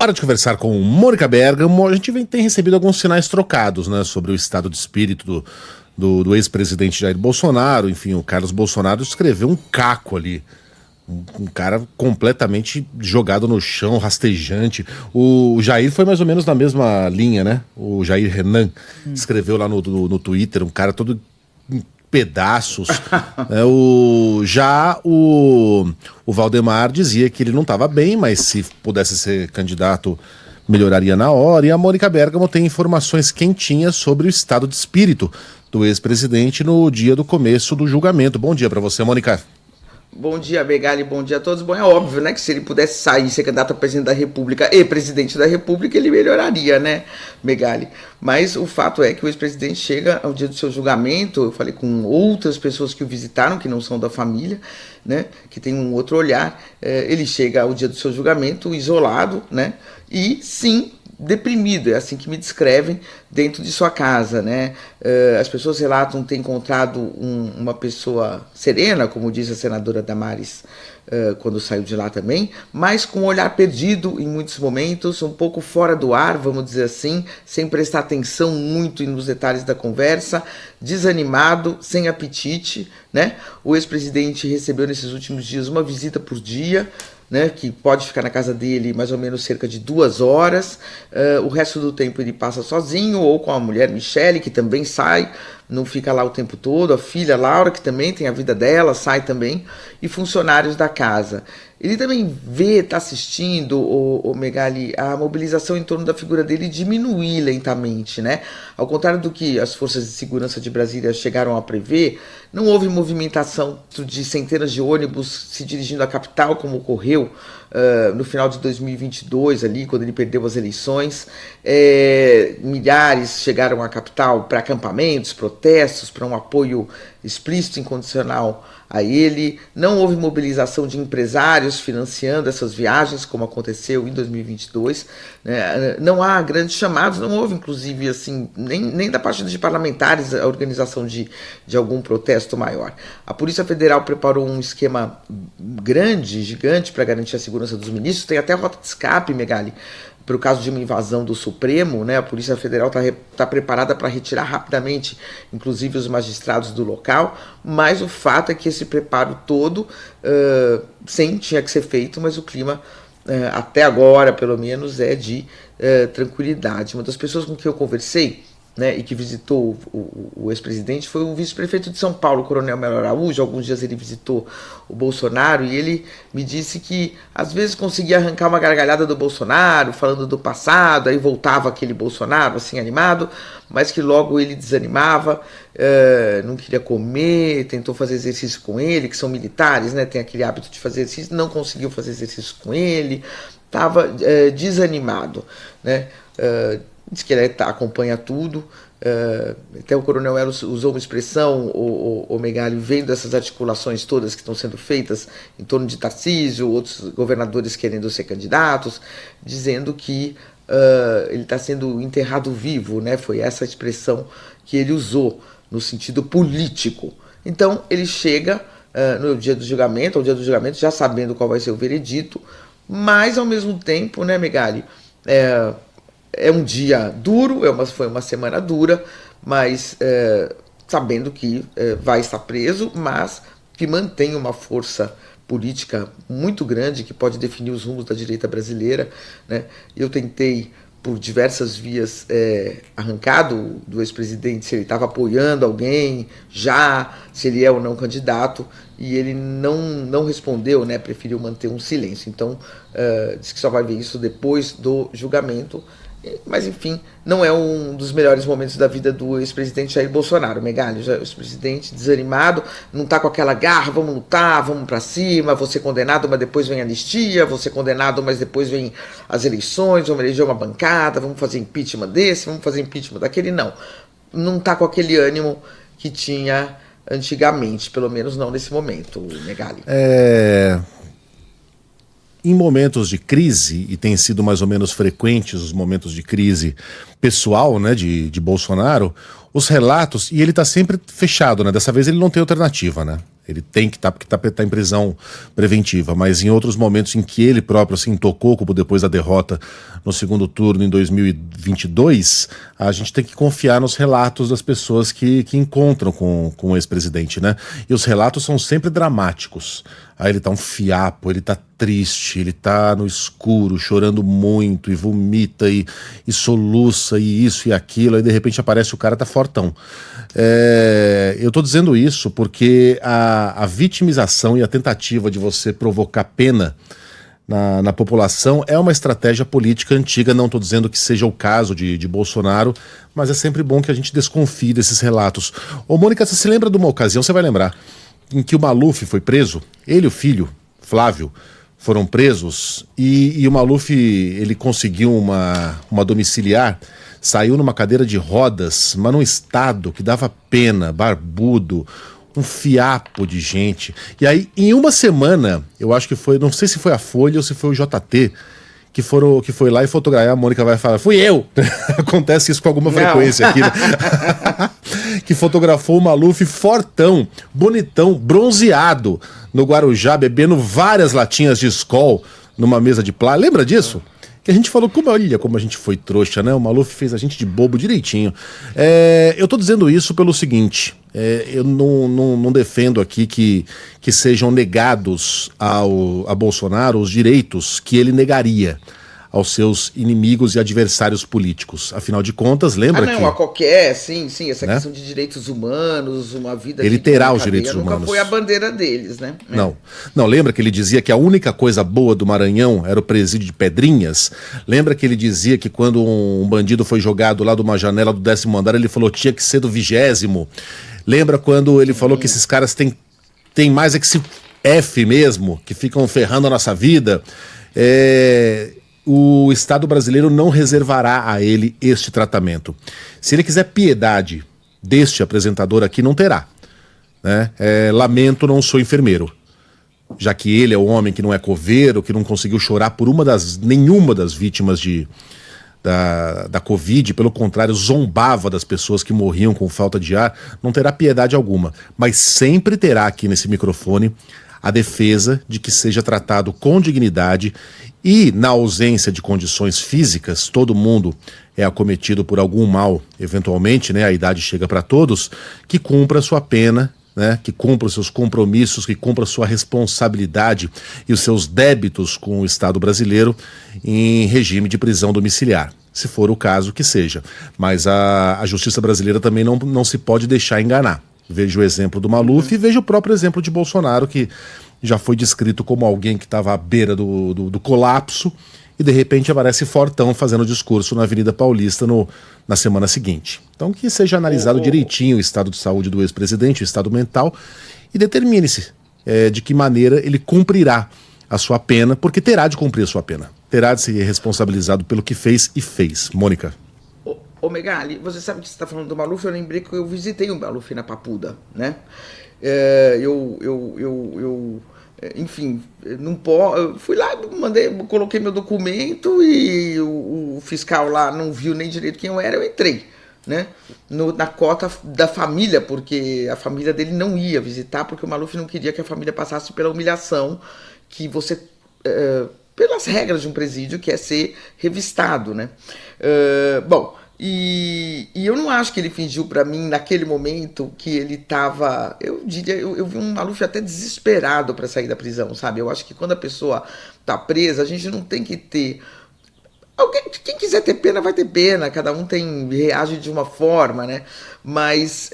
Hora de conversar com Mônica Bergamo. A gente tem recebido alguns sinais trocados, né, sobre o estado de espírito do ex-presidente Jair Bolsonaro. Enfim, o Carlos Bolsonaro escreveu um caco ali. Um cara completamente jogado no chão, rastejante. O Jair foi mais ou menos na mesma linha, né? O Jair Renan escreveu lá no Twitter, um cara todo em pedaços. O Valdemar dizia que ele não estava bem, mas se pudesse ser candidato, melhoraria na hora. E a Mônica Bergamo tem informações quentinhas sobre o estado de espírito do ex-presidente no dia do começo do julgamento. Bom dia para você, Mônica. Bom dia, Megali, bom dia a todos. Bom, é óbvio, né, que se ele pudesse sair, ser candidato a presidente da República e presidente da República, ele melhoraria, né, Megali? Mas o fato é que o ex-presidente chega ao dia do seu julgamento, eu falei com outras pessoas que o visitaram, que não são da família, né, que tem um outro olhar, ele chega ao dia do seu julgamento isolado, né, e sim, deprimido, é assim que me descrevem, dentro de sua casa, né? As pessoas relatam ter encontrado uma pessoa serena, como diz a senadora Damares, quando saiu de lá também, mas com o olhar perdido em muitos momentos, um pouco fora do ar, vamos dizer assim, sem prestar atenção muito nos detalhes da conversa, desanimado, sem apetite, né? O ex-presidente recebeu nesses últimos dias uma visita por dia, né, que pode ficar na casa dele mais ou menos cerca de 2 horas, o resto do tempo ele passa sozinho ou com a mulher Michele, que também sai, não fica lá o tempo todo, a filha Laura, que também tem a vida dela, sai também, e funcionários da casa. Ele também está assistindo, o Megali, a mobilização em torno da figura dele diminuir lentamente, né? Ao contrário do que as forças de segurança de Brasília chegaram a prever, não houve movimentação de centenas de ônibus se dirigindo à capital, como ocorreu no final de 2022, ali, quando ele perdeu as eleições. Milhares chegaram à capital para acampamentos, protestos, para um apoio explícito e incondicional a ele. Não houve mobilização de empresários financiando essas viagens, como aconteceu em 2022. Né? Não há grandes chamados, não houve, inclusive, assim, nem da parte de parlamentares a organização de algum protesto maior. A Polícia Federal preparou um esquema grande, gigante, para garantir a segurança dos ministros. Tem até rota de escape, Megali, para o caso de uma invasão do Supremo, né? A Polícia Federal está preparada para retirar rapidamente, inclusive, os magistrados do local, mas o fato é que esse preparo todo, sim, tinha que ser feito, mas o clima, até agora, pelo menos, é de tranquilidade. Uma das pessoas com quem eu conversei, né, e que visitou o ex-presidente foi o vice-prefeito de São Paulo, Coronel Melo Araújo. Alguns dias ele visitou o Bolsonaro e ele me disse que às vezes conseguia arrancar uma gargalhada do Bolsonaro, falando do passado, aí voltava aquele Bolsonaro assim animado, mas que logo ele desanimava, não queria comer, tentou fazer exercício com ele, que são militares, né, tem aquele hábito de fazer exercício, não conseguiu fazer exercício com ele, estava desanimado, né? Diz que ele acompanha tudo. Até o Coronel Elos usou uma expressão, o Megali, vendo essas articulações todas que estão sendo feitas em torno de Tarcísio, outros governadores querendo ser candidatos, dizendo que ele está sendo enterrado vivo, né? Foi essa a expressão que ele usou no sentido político. Então ele chega no dia do julgamento, ao dia do julgamento, já sabendo qual vai ser o veredito, mas ao mesmo tempo, né, Megali, é um dia duro, foi uma semana dura, mas sabendo que vai estar preso, mas que mantém uma força política muito grande que pode definir os rumos da direita brasileira, né? Eu tentei, por diversas vias, arrancado do ex-presidente se ele estava apoiando alguém já, se ele é ou não candidato, e ele não respondeu, né? Preferiu manter um silêncio. Então, disse que só vai ver isso depois do julgamento. Mas, enfim, não é um dos melhores momentos da vida do ex-presidente Jair Bolsonaro, Megali. O ex-presidente desanimado, não está com aquela garra, vamos lutar, vamos para cima, vou ser condenado, mas depois vem a anistia, vou ser condenado, mas depois vem as eleições, vamos eleger uma bancada, vamos fazer impeachment desse, vamos fazer impeachment daquele. Não está com aquele ânimo que tinha antigamente, pelo menos não nesse momento, Megali. Em momentos de crise, e tem sido mais ou menos frequentes os momentos de crise pessoal, né, de Bolsonaro, os relatos, e ele tá sempre fechado, né? Dessa vez ele não tem alternativa, né? Ele tem que estar, porque tá em prisão preventiva, mas em outros momentos em que ele próprio assim tocou, como depois da derrota no segundo turno em 2022, a gente tem que confiar nos relatos das pessoas que encontram com o ex-presidente, né? E os relatos são sempre dramáticos. Aí ele tá um fiapo, ele tá triste, ele tá no escuro, chorando muito, e vomita, e soluça, e isso e aquilo, aí de repente aparece o cara, tá fortão. Eu tô dizendo isso porque a vitimização e a tentativa de você provocar pena na população é uma estratégia política antiga. Não estou dizendo que seja o caso de Bolsonaro, mas é sempre bom que a gente desconfie desses relatos. Ô Mônica, você se lembra de uma ocasião, você vai lembrar, em que o Maluf foi preso? Ele e o filho, Flávio, foram presos e o Maluf, ele conseguiu uma domiciliar, saiu numa cadeira de rodas, mas num estado que dava pena, barbudo, um fiapo de gente. E aí, em uma semana, eu acho que foi, não sei se foi a Folha ou se foi o JT, que foi lá e fotografar. A Mônica vai falar, fui eu! Acontece isso com alguma frequência aqui, né? Que fotografou o Maluf fortão, bonitão, bronzeado, no Guarujá, bebendo várias latinhas de Skol numa mesa de plástico. Lembra disso? Que a gente falou, olha como a gente foi trouxa, né? O Maluf fez a gente de bobo direitinho. Eu tô dizendo isso pelo seguinte, eu não defendo aqui que sejam negados a Bolsonaro os direitos que ele negaria aos seus inimigos e adversários políticos. Afinal de contas, lembra que... a qualquer, sim, essa questão de direitos humanos, uma vida... Ele terá os direitos humanos. Nunca foi a bandeira deles, né? Não, lembra que ele dizia que a única coisa boa do Maranhão era o presídio de Pedrinhas? Lembra que ele dizia que quando um bandido foi jogado lá de uma janela do 10º andar, ele falou que tinha que ser do 20º? Lembra quando ele falou que esses caras têm mais é que se F mesmo, que ficam ferrando a nossa vida? O Estado brasileiro não reservará a ele este tratamento. Se ele quiser piedade deste apresentador aqui, não terá, né? Lamento, não sou enfermeiro, já que ele é o homem que não é coveiro, que não conseguiu chorar por nenhuma das vítimas da Covid, pelo contrário, zombava das pessoas que morriam com falta de ar, não terá piedade alguma, mas sempre terá aqui nesse microfone a defesa de que seja tratado com dignidade e, na ausência de condições físicas, todo mundo é acometido por algum mal, eventualmente, né, a idade chega para todos, que cumpra a sua pena, né, que cumpra os seus compromissos, que cumpra a sua responsabilidade e os seus débitos com o Estado brasileiro em regime de prisão domiciliar, se for o caso que seja. Mas a justiça brasileira também não se pode deixar enganar. Veja o exemplo do Maluf e veja o próprio exemplo de Bolsonaro, que já foi descrito como alguém que estava à beira do colapso e de repente aparece fortão fazendo discurso na Avenida Paulista na semana seguinte. Então que seja analisado direitinho o estado de saúde do ex-presidente, o estado mental, e determine-se de que maneira ele cumprirá a sua pena, porque terá de cumprir a sua pena. Terá de ser responsabilizado pelo que fez e fez. Mônica. Ô Megali, você sabe que você está falando do Maluf, eu lembrei que eu visitei o Maluf na Papuda, né? Enfim, eu fui lá, coloquei meu documento e o fiscal lá não viu nem direito quem eu era, eu entrei, né? Na cota da família, porque a família dele não ia visitar, porque o Maluf não queria que a família passasse pela humilhação que você... pelas regras de um presídio, que é ser revistado, né? E eu não acho que ele fingiu pra mim naquele momento que ele tava, eu vi um Maluf até desesperado pra sair da prisão, sabe? Eu acho que quando a pessoa tá presa, a gente não tem que ter... Quem quiser ter pena vai ter pena, cada um reage de uma forma, né? Mas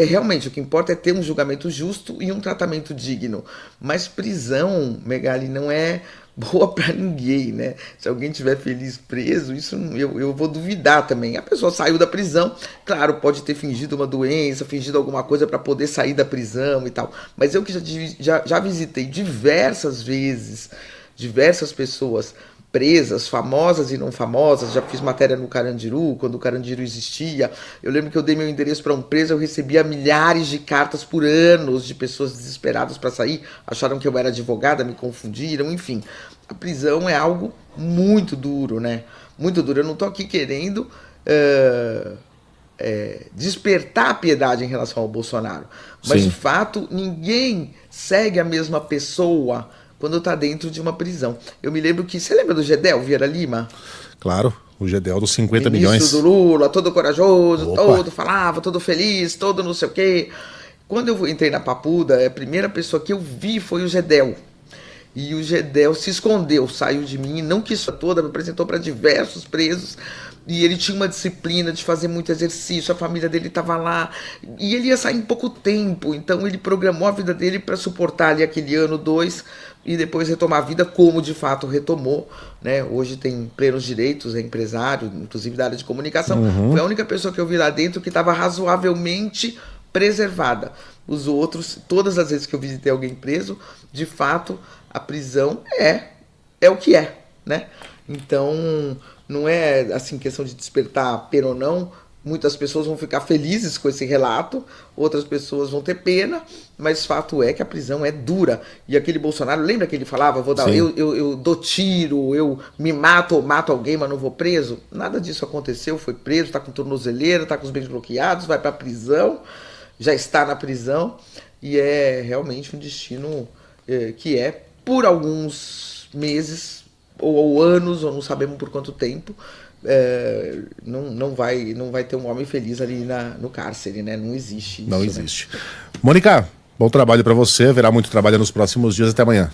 realmente o que importa é ter um julgamento justo e um tratamento digno. Mas prisão, Megali, não é boa pra ninguém, né? Se alguém estiver feliz preso, isso eu vou duvidar também. A pessoa saiu da prisão, claro, pode ter fingido uma doença, fingido alguma coisa para poder sair da prisão e tal. Mas eu que já visitei diversas vezes, diversas pessoas presas, famosas e não famosas, já fiz matéria no Carandiru, quando o Carandiru existia. Eu lembro que eu dei meu endereço para um preso, eu recebia milhares de cartas por anos de pessoas desesperadas para sair, acharam que eu era advogada, me confundiram, enfim. A prisão é algo muito duro, né? Muito duro. Eu não tô aqui querendo despertar a piedade em relação ao Bolsonaro. Mas, Sim. de fato, ninguém segue a mesma pessoa quando está dentro de uma prisão. Eu me lembro que... Você lembra do Gedel Vieira Lima? Claro, o Gedel dos 50 Ministro milhões. do Lula, todo corajoso, Opa. todo falava, todo feliz, todo não sei o quê. Quando eu entrei na Papuda, a primeira pessoa que eu vi foi o Gedel. E o Gedel se escondeu, saiu de mim, não quis toda, me apresentou para diversos presos. E ele tinha uma disciplina de fazer muito exercício, a família dele estava lá. E ele ia sair em pouco tempo, então ele programou a vida dele para suportar ali aquele ano, 2, e depois retomar a vida como de fato retomou. Né? Hoje tem plenos direitos, é empresário, inclusive da área de comunicação. Foi a única pessoa que eu vi lá dentro que estava razoavelmente preservada. Os outros, todas as vezes que eu visitei alguém preso, de fato, a prisão é o que é, né? Então, não é assim questão de despertar pena ou não. Muitas pessoas vão ficar felizes com esse relato, outras pessoas vão ter pena, mas fato é que a prisão é dura. E aquele Bolsonaro, lembra que ele falava, eu dou tiro, eu me mato ou mato alguém, mas não vou preso? Nada disso aconteceu, foi preso, está com tornozeleira, está com os bens bloqueados, vai para a prisão, já está na prisão, e é realmente um destino que por alguns meses ou anos, ou não sabemos por quanto tempo, não vai ter um homem feliz ali no cárcere, né? Não existe isso. Não existe. Né? Mônica, bom trabalho para você. Haverá muito trabalho nos próximos dias. Até amanhã.